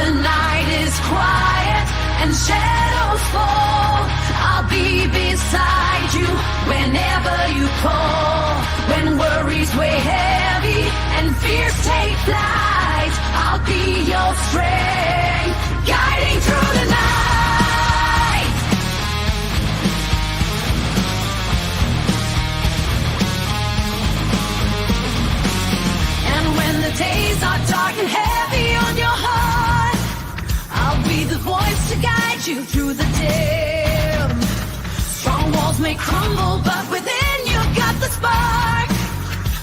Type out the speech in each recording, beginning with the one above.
the night is quiet and shadows fall, I'll be beside you whenever you call. When worries weigh heavy and fears take flight, I'll be your strength, guiding through the night. And when the days are dark and heavy on your heart, I'll be the voice to guide you through the dim. Strong walls may crumble, but within you've got the spark.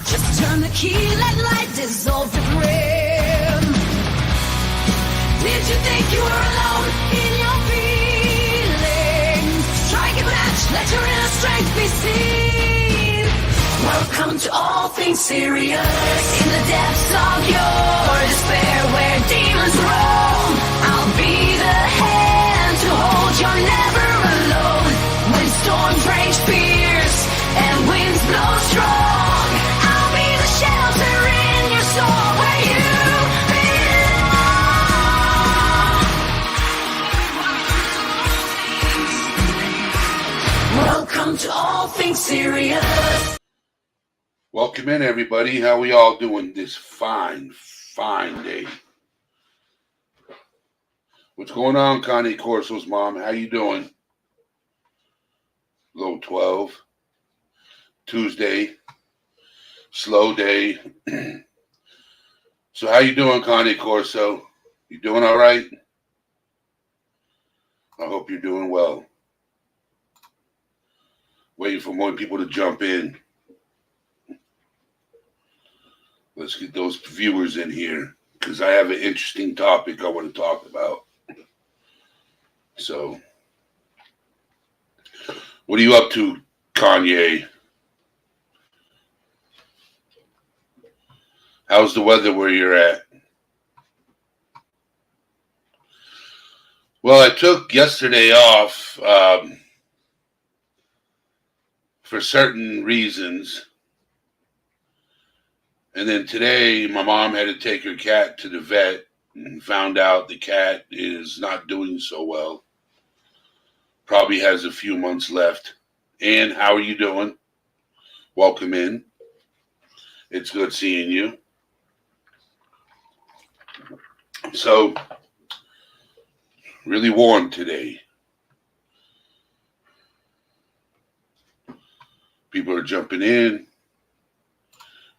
Just turn the key, let light dissolve the grim. Did you think you were alone in your feelings? Strike a match, let your inner strength be seen. Welcome to all things serious. In the depths of your despair, where demons roam, I'll be the hand to hold. You're never alone. When storms rage fierce and winds blow strong, I'll be the shelter in your soul where you belong. Welcome to all things serious. Welcome in, everybody. How we all doing this fine day? What's going on, Connie Corso's mom? How you doing? Low 12. Tuesday. Slow day. So how you doing, Connie Corso? You doing all right? I hope you're doing well. Waiting for more people to jump in. Let's get those viewers in here because I have an interesting topic I want to talk about. So, what are you up to, Kanye? How's the weather where you're at? Well, I took yesterday off for certain reasons. And then today, my mom had to take her cat to the vet and found out the cat is not doing so well. Probably has a few months left. Ann, how are you doing? Welcome in. It's good seeing you. So, really warm today. People are jumping in.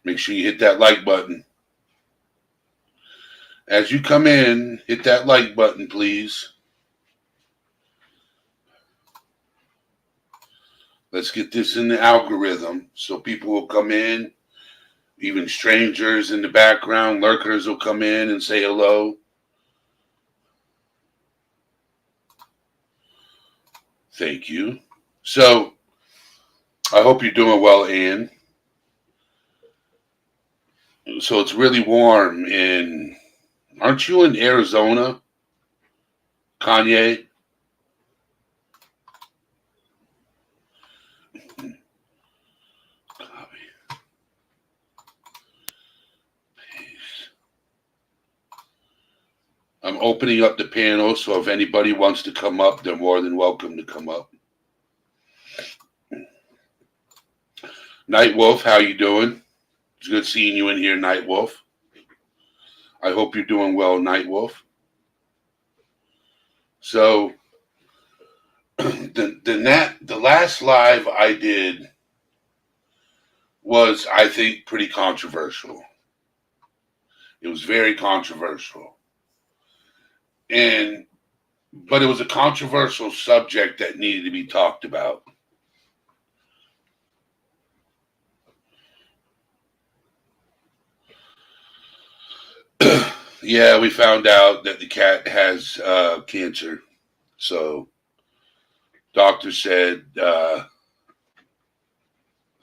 Make sure you hit that like button. As you come in, hit that like button, please. Let's get this in the algorithm so people will come in. Even strangers in the background, lurkers will come in and say hello. Thank you. So, I hope you're doing well, Ann. So it's really warm aren't you in Arizona, Kanye? Copy. Paste. I'm opening up the panel, so if anybody wants to come up, they're more than welcome to come up. Night Wolf, how you doing? It's good seeing you in here, Night Wolf. I hope you're doing well, Night Wolf. So, the last live I did was, I think, pretty controversial. It was very controversial. But it was a controversial subject that needed to be talked about. Yeah, we found out that the cat has cancer. So, doctor said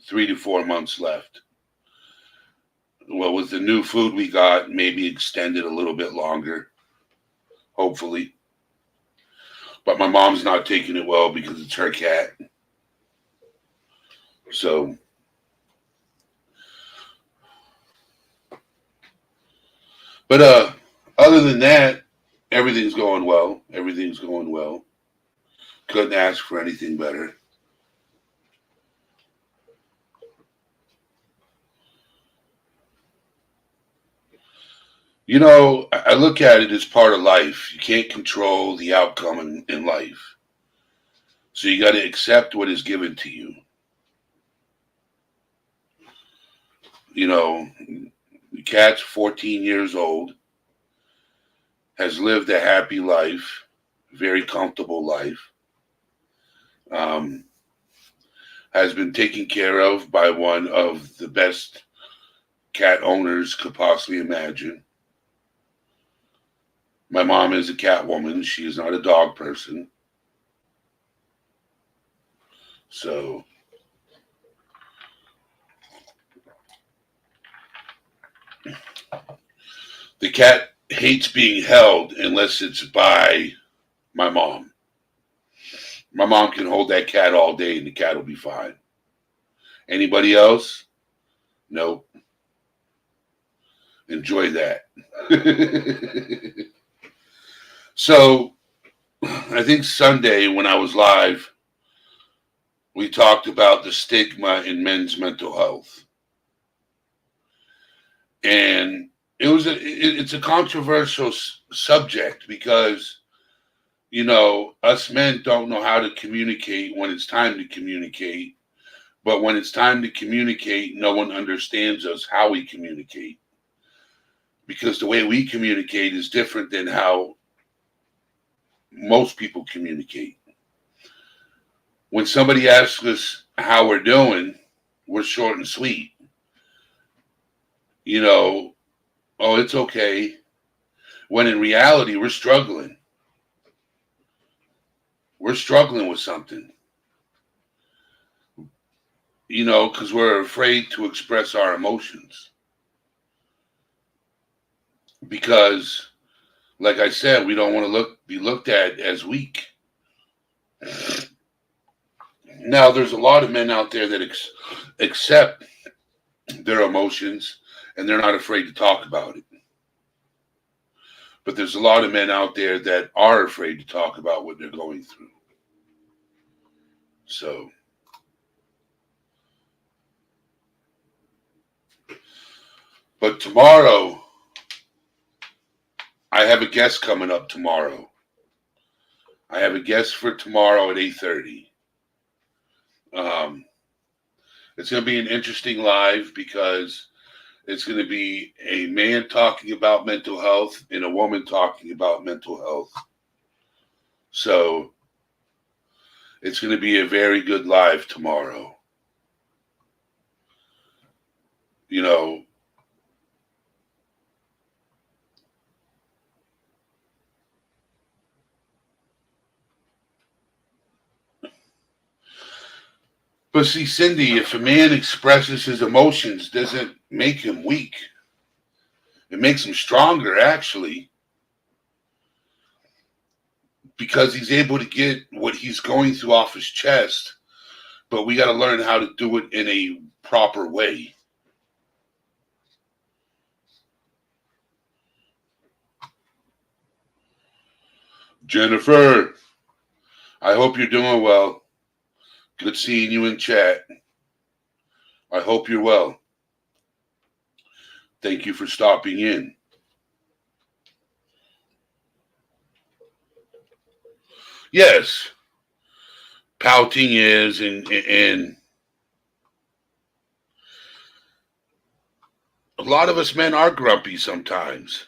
3 to 4 months left. Well, with the new food we got, maybe extended a little bit longer, hopefully. But my mom's not taking it well because it's her cat. So, but other than that, everything's going well. Everything's going well. Couldn't ask for anything better. You know, I look at it as part of life. You can't control the outcome in life. So you got to accept what is given to you. You know, the cat's 14 years old, has lived a happy life, very comfortable life, um, has been taken care of by one of the best cat owners could possibly imagine. My mom is a cat woman. She is not a dog person. So the cat hates being held unless it's by my mom. My mom can hold that cat all day and the cat will be fine. Anybody else? Nope. Enjoy that. So I think Sunday when I was live, we talked about the stigma in men's mental health. And it's a controversial subject because, you know, us men don't know how to communicate when it's time to communicate. But when it's time to communicate, no one understands us how we communicate. Because the way we communicate is different than how most people communicate. When somebody asks us how we're doing, we're short and sweet. You know, oh, it's okay. When in reality, we're struggling. We're struggling with something. You know, because we're afraid to express our emotions. Because, like I said, we don't want to be looked at as weak. Now, there's a lot of men out there that accept their emotions and they're not afraid to talk about it. But there's a lot of men out there that are afraid to talk about what they're going through. So, but tomorrow, I have a guest coming up tomorrow. I have a guest for tomorrow at 8:30. It's going to be an interesting live because it's going to be a man talking about mental health and a woman talking about mental health. So it's going to be a very good live tomorrow. You know, but see, Cindy, if a man expresses his emotions, doesn't make him weak. It makes him stronger, actually, because he's able to get what he's going through off his chest. But we got to learn how to do it in a proper way. Jennifer, I hope you're doing well. Good seeing you in chat. I hope you're well. Thank you for stopping in. Yes, pouting is, and a lot of us men are grumpy sometimes.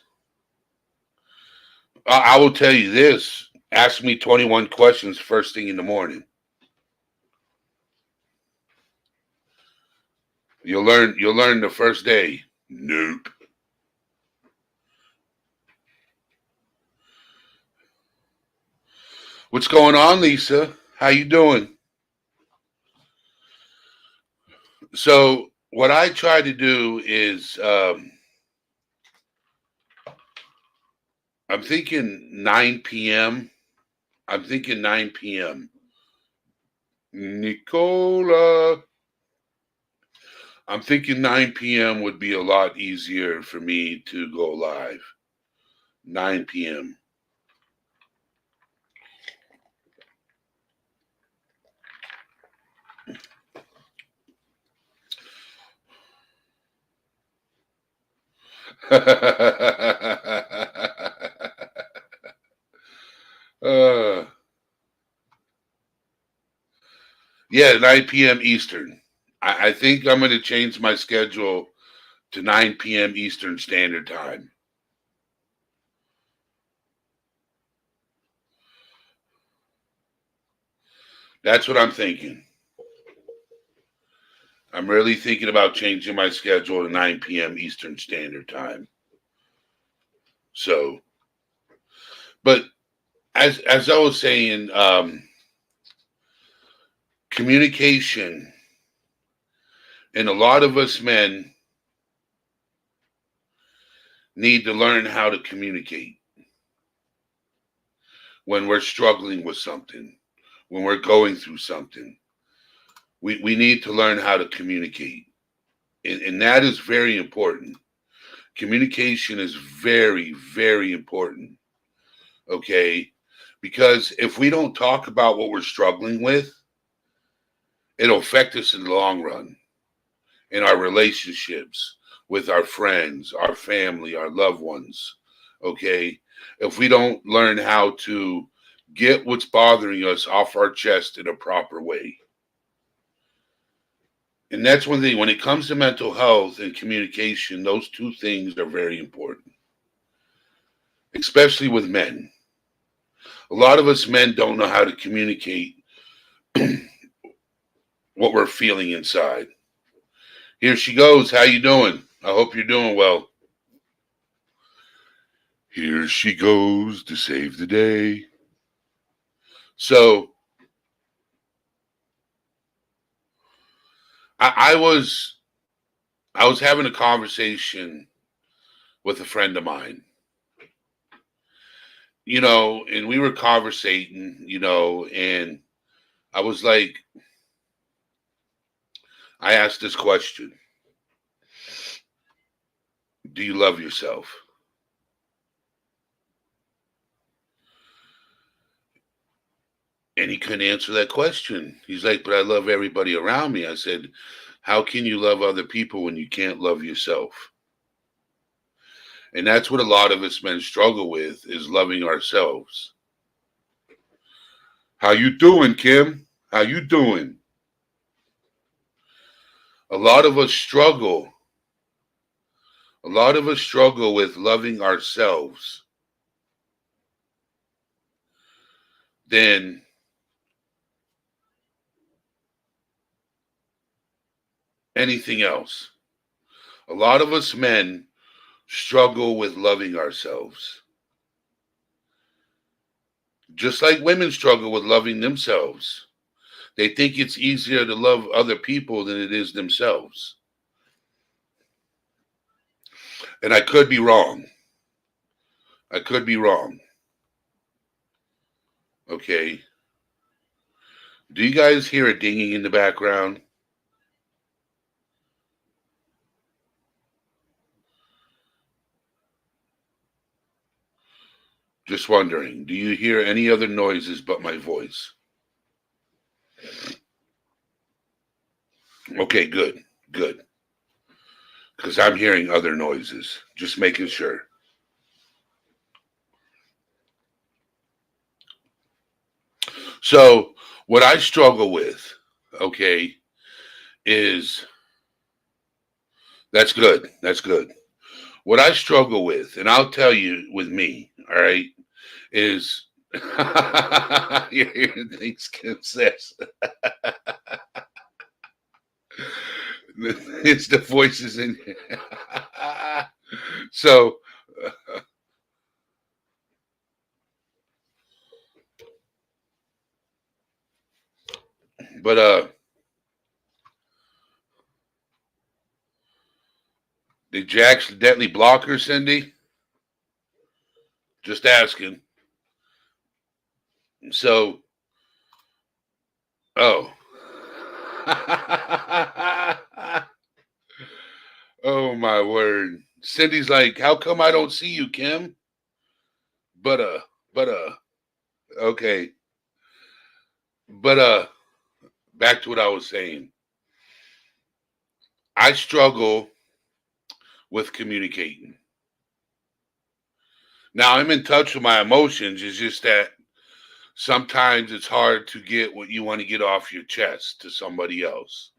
I will tell you this. Ask me 21 questions first thing in the morning. You'll learn the first day. Nope. What's going on, Lisa? How you doing? So what I try to do is I'm thinking 9 p.m. I'm thinking 9 p.m. Nicola. I'm thinking 9 p.m. would be a lot easier for me to go live. 9 p.m. uh, yeah, 9 p.m. Eastern. I think I'm going to change my schedule to 9 p.m. Eastern Standard Time. That's what I'm thinking. I'm really thinking about changing my schedule to 9 p.m. Eastern Standard Time. So, but as I was saying, communication, and a lot of us men need to learn how to communicate when we're struggling with something, when we're going through something. We need to learn how to communicate. And that is very important. Communication is very, very important. Okay. Because if we don't talk about what we're struggling with, it'll affect us in the long run in our relationships with our friends, our family, our loved ones. Okay. If we don't learn how to get what's bothering us off our chest in a proper way. And that's one thing when it comes to mental health and communication, those two things are very important, especially with men. A lot of us men don't know how to communicate what we're feeling inside. Here she goes. How you doing? I hope you're doing well. Here she goes to save the day. So I was having a conversation with a friend of mine, and we were conversating, and I was like, I asked this question: do you love yourself? And he couldn't answer that question. He's like, but I love everybody around me. I said, how can you love other people when you can't love yourself? And that's what a lot of us men struggle with, is loving ourselves. How you doing, Kim? How you doing? A lot of us struggle. A lot of us struggle with loving ourselves than anything else. A lot of us men struggle with loving ourselves. Just like women struggle with loving themselves. They think it's easier to love other people than it is themselves. And I could be wrong. I could be wrong. Okay. Do you guys hear a dinging in the background? Just wondering, do you hear any other noises but my voice? Okay, good, good. Because I'm hearing other noises. Just making sure. So, what I struggle with, okay, is that's good. That's good. What I struggle with, and I'll tell you with me, all right, is you're hearing things Kim says. It's the voices in here. So, but did you accidentally block her, Cindy? Just asking. So, oh. Oh my word. Cindy's like, how come I don't see you, Kim? But okay. But back to what I was saying. I struggle with communicating. Now I'm in touch with my emotions. It's just that sometimes it's hard to get what you want to get off your chest to somebody else.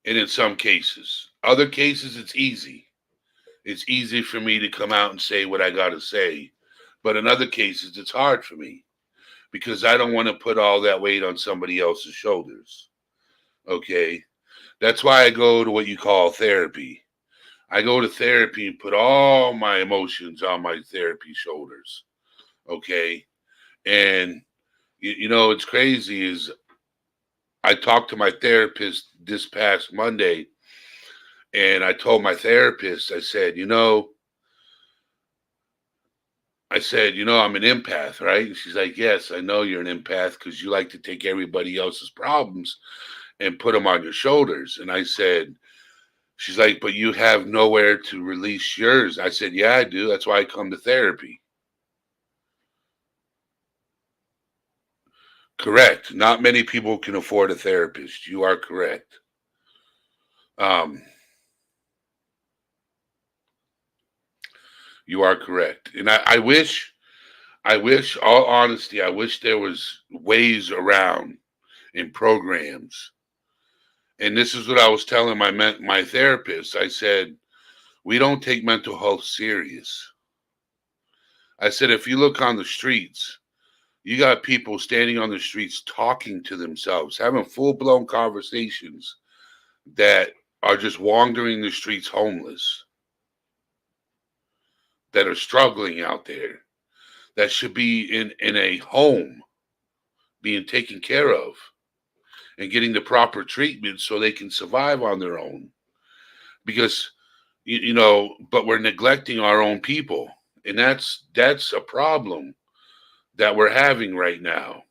And in some cases, other cases, it's easy. It's easy for me to come out and say what I got to say. But in other cases, it's hard for me because I don't want to put all that weight on somebody else's shoulders. Okay. That's why I go to what you call therapy. I go to therapy and put all my emotions on my therapy shoulders. Okay. And, it's crazy is I talked to my therapist this past Monday and I told my therapist, I'm an empath, right? And she's like, yes, I know you're an empath because you like to take everybody else's problems and put them on your shoulders. And I said, she's like, but you have nowhere to release yours. I said, yeah, I do. That's why I come to therapy. Correct. Not many people can afford a therapist. You are correct. Um, you are correct. And I wish, all honesty, I wish there was ways around in programs. And this is what I was telling my therapist. I said, we don't take mental health serious. I said, if you look on the streets, you got people standing on the streets talking to themselves, having full blown conversations that are just wandering the streets homeless, that are struggling out there, that should be in a home being taken care of and getting the proper treatment so they can survive on their own. Because but we're neglecting our own people, and that's a problem that we're having right now.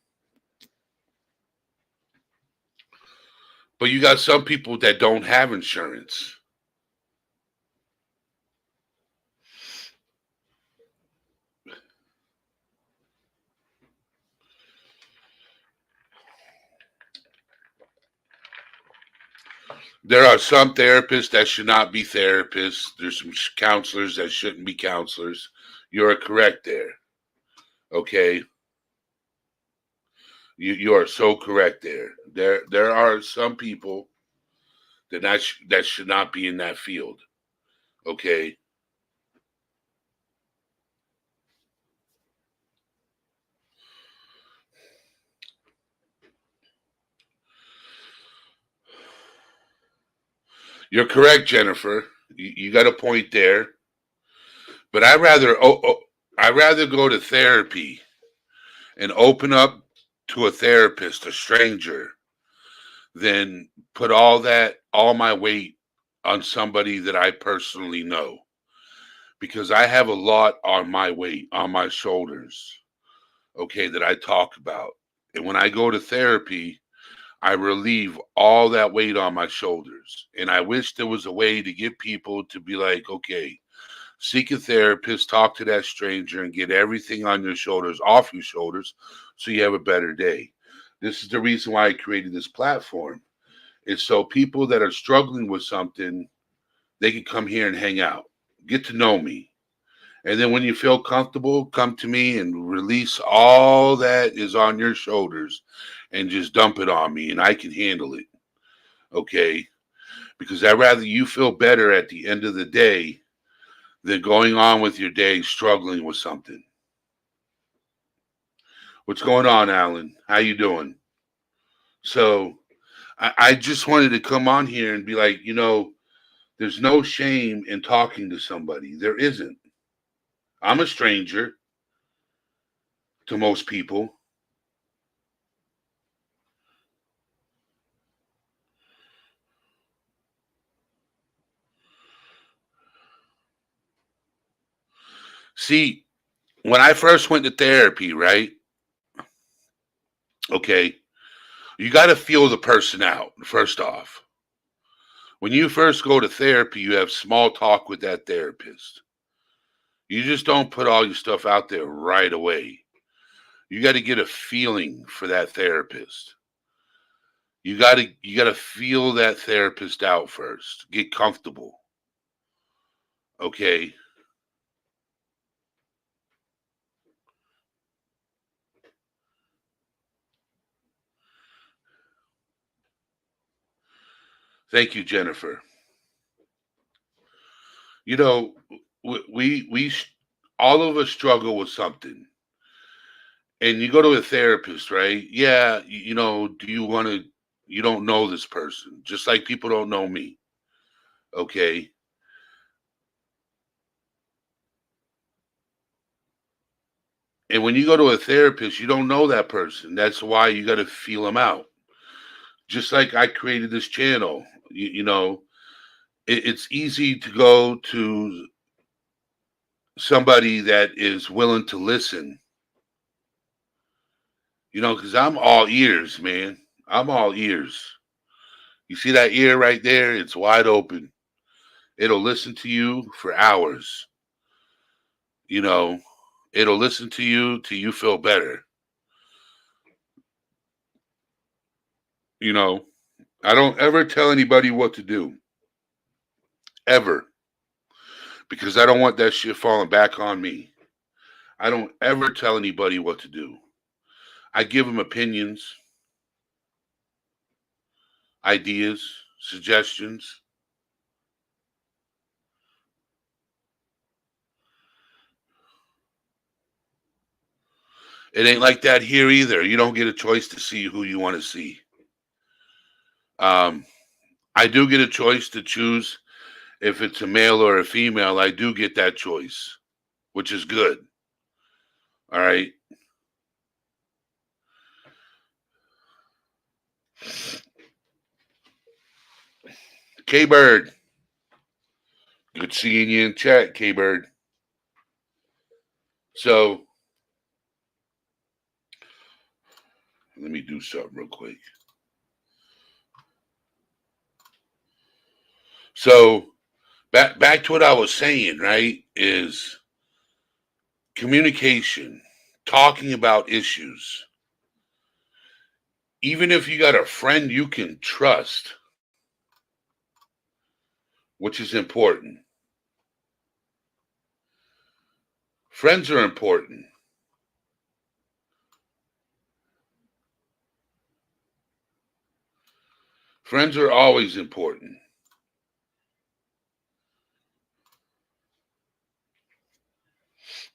But you got some people that don't have insurance. There are some therapists that should not be therapists. There's some counselors that shouldn't be counselors. You're correct there. Okay, you are so correct there. There are some people that should not be in that field. Okay, you're correct, Jennifer. You got a point there. But I rather go to therapy and open up to a therapist, a stranger, than put all my weight on somebody that I personally know. Because I have a lot on my weight, on my shoulders, okay, that I talk about. And when I go to therapy, I relieve all that weight on my shoulders. And I wish there was a way to get people to be like, okay, seek a therapist, talk to that stranger, and get everything on your shoulders off your shoulders so you have a better day. This is the reason why I created this platform. It's so people that are struggling with something, they can come here and hang out, get to know me. And then when you feel comfortable, come to me and release all that is on your shoulders and just dump it on me, and I can handle it. Okay? Because I'd rather you feel better at the end of the day than going on with your day struggling with something. What's going on, Alan? How you doing? So I just wanted to come on here and be like, there's no shame in talking to somebody. There isn't. I'm a stranger to most people. See, when I first went to therapy, right? Okay, you got to feel the person out, first off. When you first go to therapy, you have small talk with that therapist. You just don't put all your stuff out there right away. You got to get a feeling for that therapist. You got to feel that therapist out first. Get comfortable. Okay? Thank you, Jennifer. You know, we all of us struggle with something, and you go to a therapist, right? Yeah, do you want to? You don't know this person, just like people don't know me. Okay, and when you go to a therapist, you don't know that person. That's why you got to feel them out. Just like I created this channel, it's easy to go to somebody that is willing to listen, because I'm all ears, man. I'm all ears. You see that ear right there? It's wide open. It'll listen to you for hours. You know, it'll listen to you till you feel better. You know, I don't ever tell anybody what to do, ever, because I don't want that shit falling back on me. I don't ever tell anybody what to do. I give them opinions, ideas, suggestions. It ain't like that here either. You don't get a choice to see who you want to see. Um, I do get a choice to choose if it's a male or a female. I do get that choice, which is good. All right. K Bird. Good seeing you in chat, K Bird. So let me do something real quick. So back to what I was saying, right? Is communication, talking about issues. Even if you got a friend you can trust, which is important. Friends are important. Friends are always important.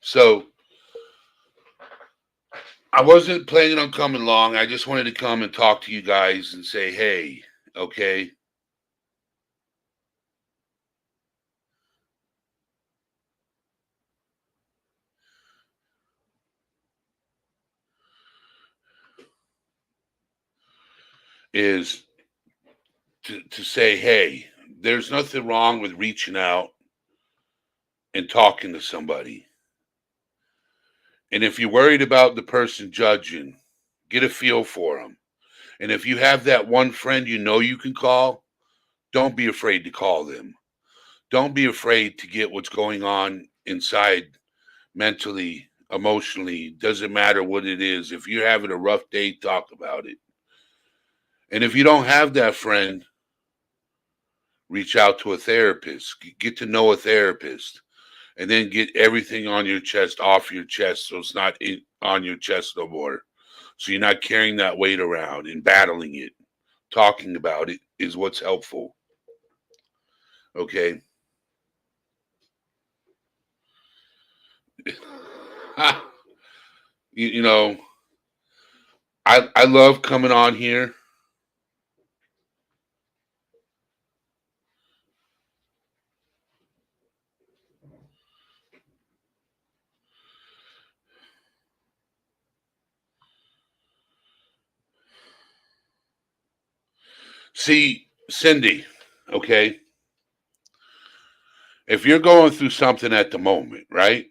So I wasn't planning on coming long. I just wanted to come and talk to you guys and say, hey, okay. Is to say, hey, there's nothing wrong with reaching out and talking to somebody. And if you're worried about the person judging, get a feel for them. And if you have that one friend you can call, don't be afraid to call them. Don't be afraid to get what's going on inside mentally, emotionally. Doesn't matter what it is. If you're having a rough day, talk about it. And if you don't have that friend, reach out to a therapist. Get to know a therapist. And then get everything on your chest off your chest so it's not on your chest no more. So you're not carrying that weight around and battling it. Talking about it is what's helpful. Okay. you know, I love coming on here. See, Cindy, okay, if you're going through something at the moment, right,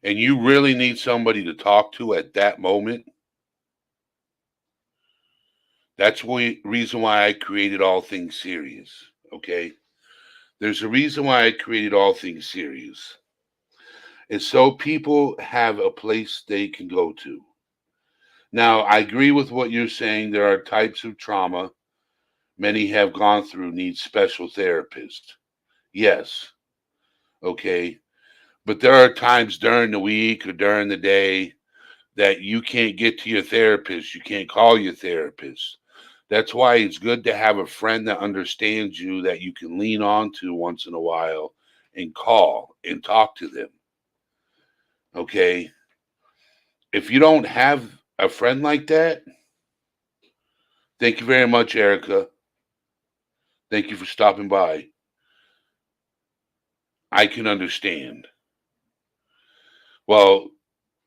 and you really need somebody to talk to at that moment, that's the reason why I created All Things Serious, okay? There's a reason why I created All Things Serious. It's so people have a place they can go to. Now, I agree with what you're saying. There are types of trauma many have gone through need special therapists. Yes, okay. But there are times during the week or during the day that you can't get to your therapist. You can't call your therapist. That's why it's good to have a friend that understands you, that you can lean on to once in a while and call and talk to them. Okay? If you don't have a friend like that, thank you very much, Erica. Thank you for stopping by. I can understand. Well,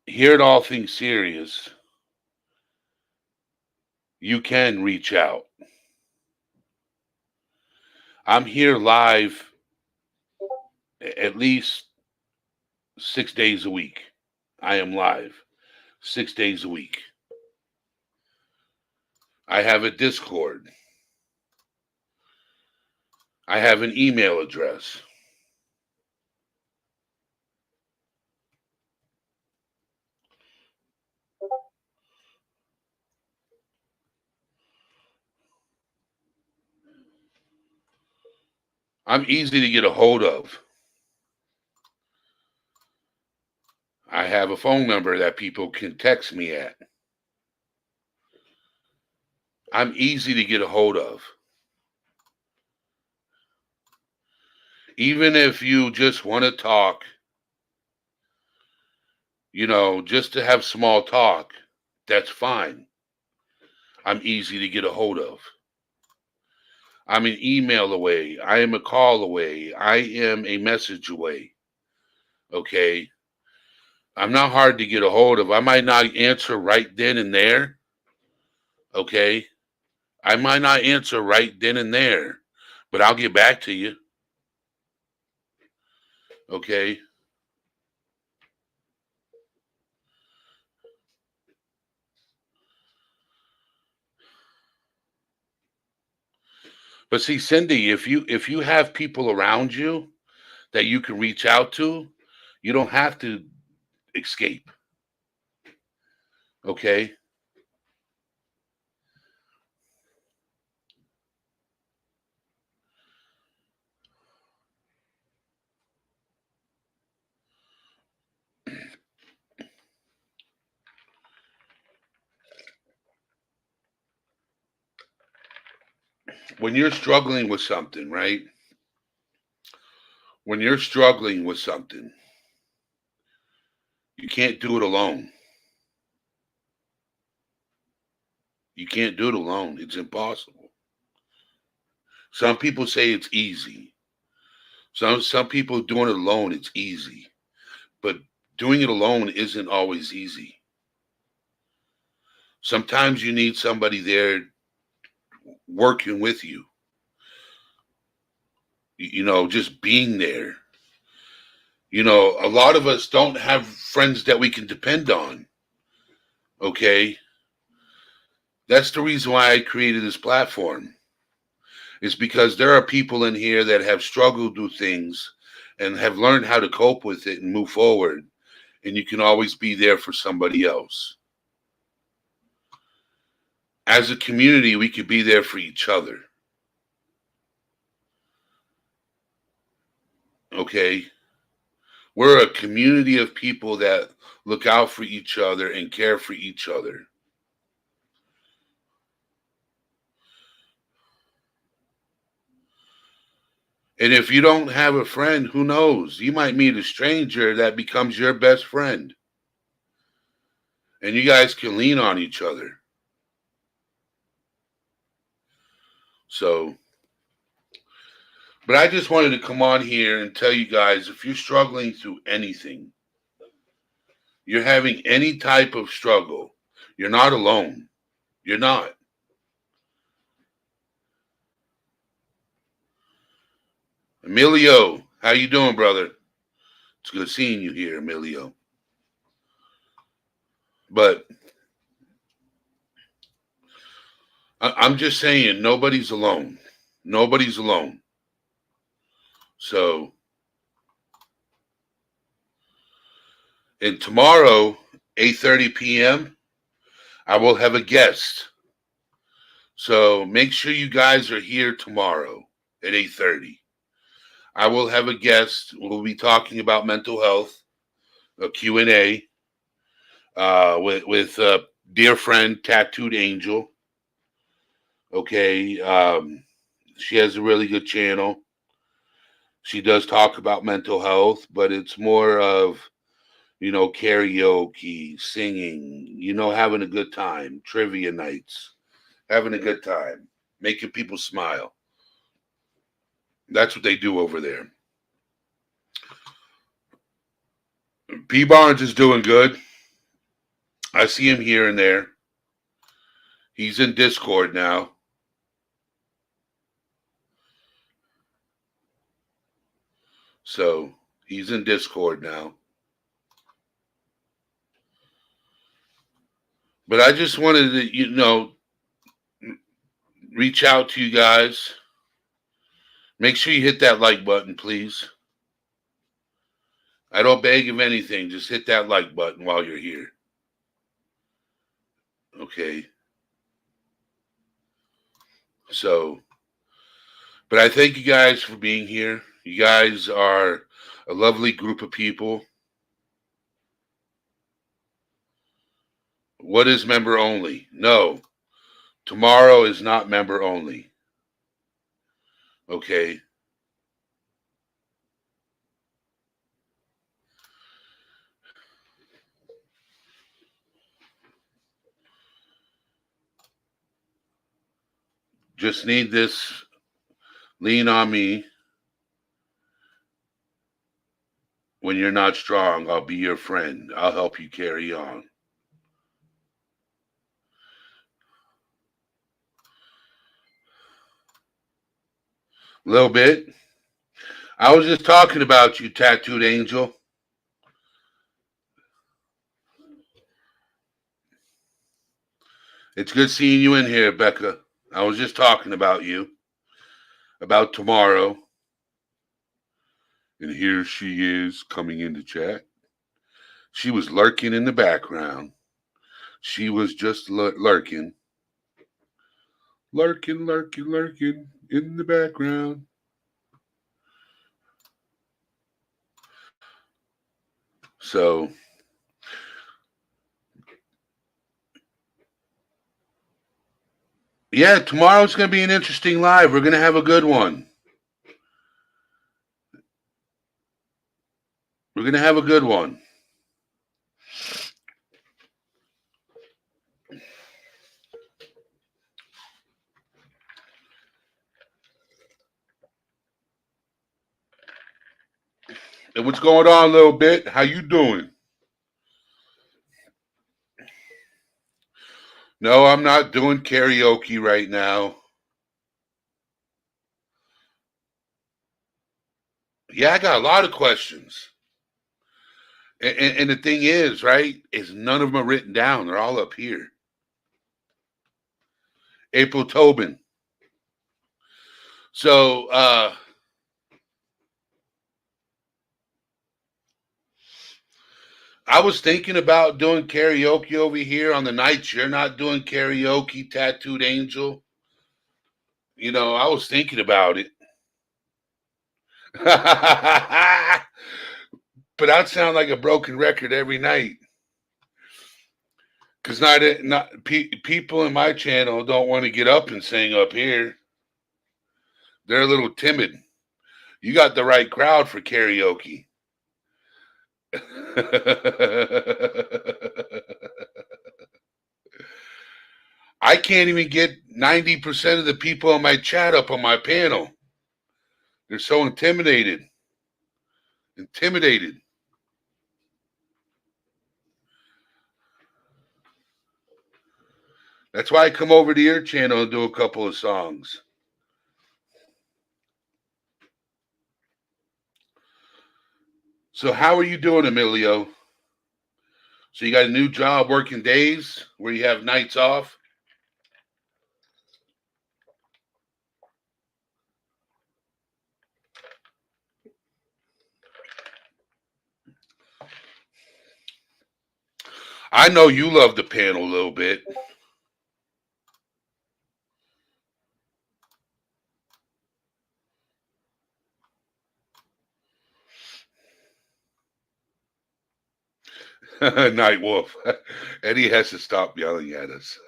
here at All Things Serious, you can reach out. I'm here live at least 6 days a week. I am live 6 days a week. I have a Discord. I have an email address. I'm easy to get a hold of. I have a phone number that people can text me at. I'm easy to get a hold of. Even if you just want to talk, just to have small talk, that's fine. I'm easy to get a hold of. I'm an email away. I am a call away. I am a message away. Okay? I'm not hard to get a hold of. I might not answer right then and there. Okay? I might not answer right then and there, but I'll get back to you. Okay? But see, Cindy, if you have people around you that you can reach out to, you don't have to escape. Okay? When you're struggling with something, right? When you're struggling with something, you can't do it alone. You can't do it alone. It's impossible. Some people say it's easy. Some people doing it alone, it's easy. But doing it alone isn't always easy. Sometimes you need somebody there working with you. Just being there. A lot of us don't have friends that we can depend on. Okay? That's the reason why I created this platform. It's because there are people in here that have struggled with things and have learned how to cope with it and move forward. And you can always be there for somebody else. As a community, we could be there for each other. Okay? We're a community of people that look out for each other and care for each other. And if you don't have a friend, who knows? You might meet a stranger that becomes your best friend. And you guys can lean on each other. But I just wanted to come on here and tell you guys, if you're struggling through anything, you're having any type of struggle, you're not alone. You're not. Emilio, how you doing, brother? It's good seeing you here, Emilio. But I'm just saying, nobody's alone. Nobody's alone. So, and tomorrow, 8:30 p.m., I will have a guest. So make sure you guys are here tomorrow at 8:30. I will have a guest. We'll be talking about mental health, a Q&A with dear friend Tattooed Angel. Okay. She has a really good channel. She does talk about mental health, but it's more of, karaoke, singing, having a good time, trivia nights, having a good time, making people smile. That's what they do over there. P Barnes is doing good. I see him here and there. He's in Discord now. So he's in Discord now. But I just wanted to, reach out to you guys. Make sure you hit that like button, please. I don't beg of anything. Just hit that like button while you're here. Okay. So, but I thank you guys for being here. You guys are a lovely group of people. What is member only? No. Tomorrow is not member only. Okay. Just need this. Lean on me. When you're not strong, I'll be your friend. I'll help you carry on. A little bit. I was just talking about you, tattooed angel. It's good seeing you in here, Becca. I was just talking about you, about tomorrow. And here she is coming into chat. She was lurking in the background. She was just lurking. Lurking, lurking, lurking in the background. So, yeah, tomorrow's going to be an interesting live. We're going to have a good one. We're going to have a good one. And what's going on, little bit? How you doing? No, I'm not doing karaoke right now. Yeah, I got a lot of questions. And the thing is, right, is none of them are written down. They're all up here. April Tobin. So, I was thinking about doing karaoke over here on the nights you're not doing karaoke, tattooed angel. I was thinking about it. But I'd sound like a broken record every night. Because people in my channel don't want to get up and sing up here. They're a little timid. You got the right crowd for karaoke. I can't even get 90% of the people on my chat up on my panel. They're so intimidated. That's why I come over to your channel and do a couple of songs. So how are you doing, Emilio? So you got a new job working days where you have nights off? I know you love the panel a little bit. Night Wolf. Eddie has to stop yelling at us.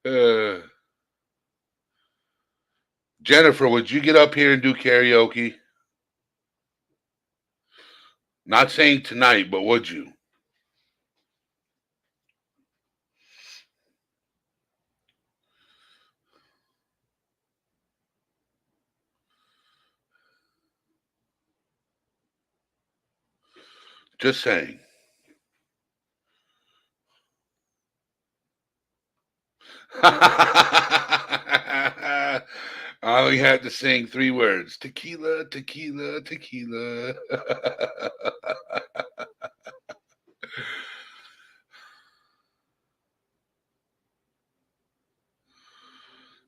Uh, Jennifer, would you get up here and do karaoke? Not saying tonight, but would you? Just saying. I only had to sing 3 words. Tequila, tequila, tequila.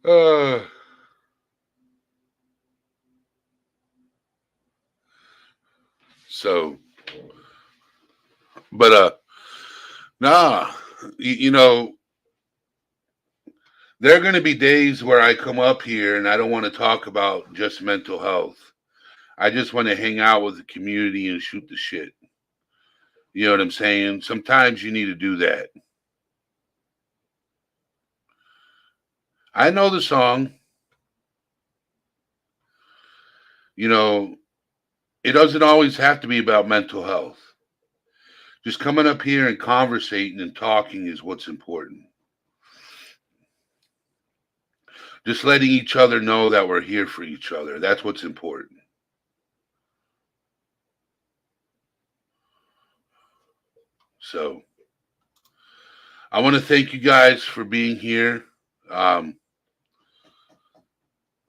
uh, so, but, nah, you know, there are going to be days where I come up here and I don't want to talk about just mental health. I just want to hang out with the community and shoot the shit. You know what I'm saying? Sometimes you need to do that. I know the song. You know, it doesn't always have to be about mental health. Just coming up here and conversating and talking is what's important. Just letting each other know that we're here for each other. That's what's important. So, I want to thank you guys for being here.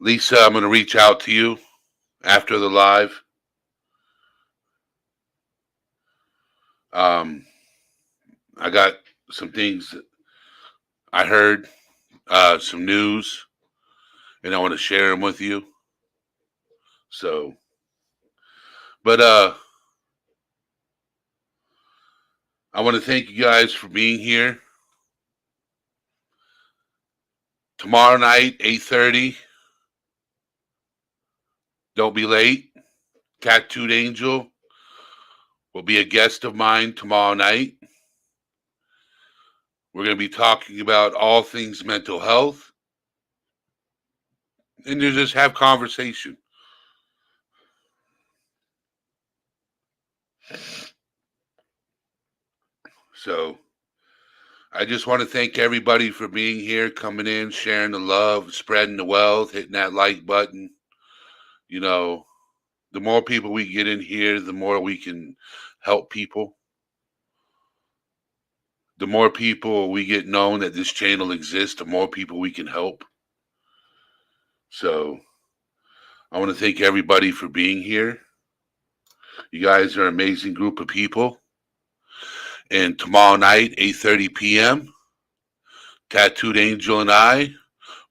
Lisa, I'm going to reach out to you after the live. I got some things that I heard, some news, and I want to share them with you. So, but I want to thank you guys for being here. Tomorrow night, 8:30. Don't be late. Tattooed Angel will be a guest of mine tomorrow night. We're going to be talking about all things mental health. And you just have conversation. So, I just want to thank everybody for being here, coming in, sharing the love, spreading the wealth, hitting that like button. You know, the more people we get in here, the more we can help people. The more people we get known that this channel exists, the more people we can help. So, I want to thank everybody for being here. You guys are an amazing group of people. And tomorrow night, 8:30 p.m., Tattooed Angel and I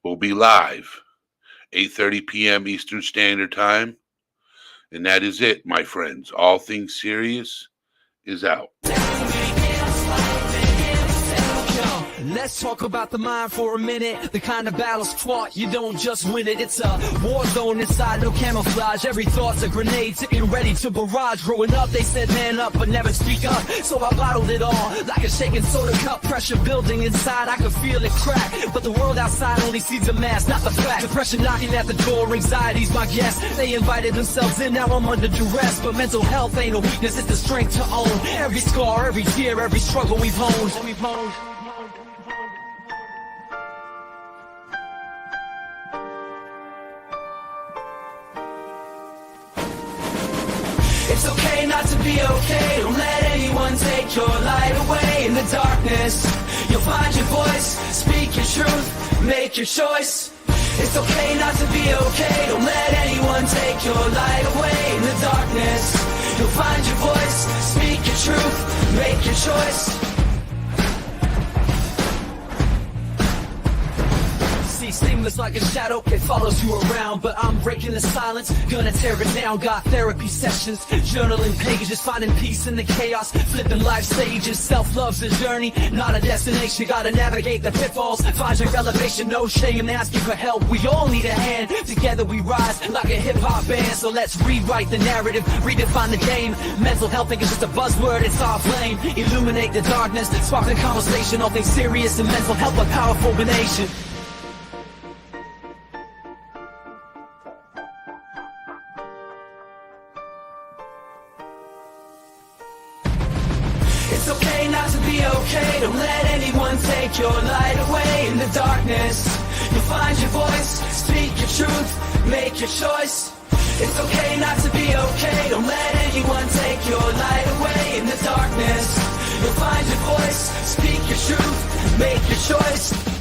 will be live, 8:30 p.m. Eastern Standard Time. And that is it, my friends. All Things Serious is out. Let's talk about the mind for a minute. The kind of battle's fought, you don't just win it. It's a war zone inside, no camouflage. Every thought's a grenade, sitting ready to barrage. Growing up, they said man up, but never speak up. So I bottled it all, like a shaking soda cup. Pressure building inside, I could feel it crack. But the world outside only sees the mask, not the fact. Depression knocking at the door, anxiety's my guest. They invited themselves in, now I'm under duress. But mental health ain't a weakness, it's the strength to own. Every scar, every tear, every struggle we've honed. It's okay not to be okay. Don't let anyone take your light away. In the darkness, you'll find your voice. Speak your truth, make your choice. It's okay not to be okay. Don't let anyone take your light away. In the darkness, you'll find your voice. Speak your truth, make your choice. be seamless like a shadow, it follows you around. But I'm breaking the silence, gonna tear it down. Got therapy sessions, journaling pages, finding peace in the chaos, flipping life stages. Self-love's a journey, not a destination. Gotta navigate the pitfalls, find your elevation. No shame asking for help, we all need a hand. Together we rise like a hip-hop band. So let's rewrite the narrative, redefine the game. Mental health ain't just a buzzword, it's our flame. Illuminate the darkness, spark the conversation. All things serious and mental health, a powerful nation. It's okay not to be okay. Don't let anyone take your light away. In the darkness, you'll find your voice. Speak your truth, make your choice. It's okay not to be okay. Don't let anyone take your light away. In the darkness, you'll find your voice. Speak your truth, make your choice.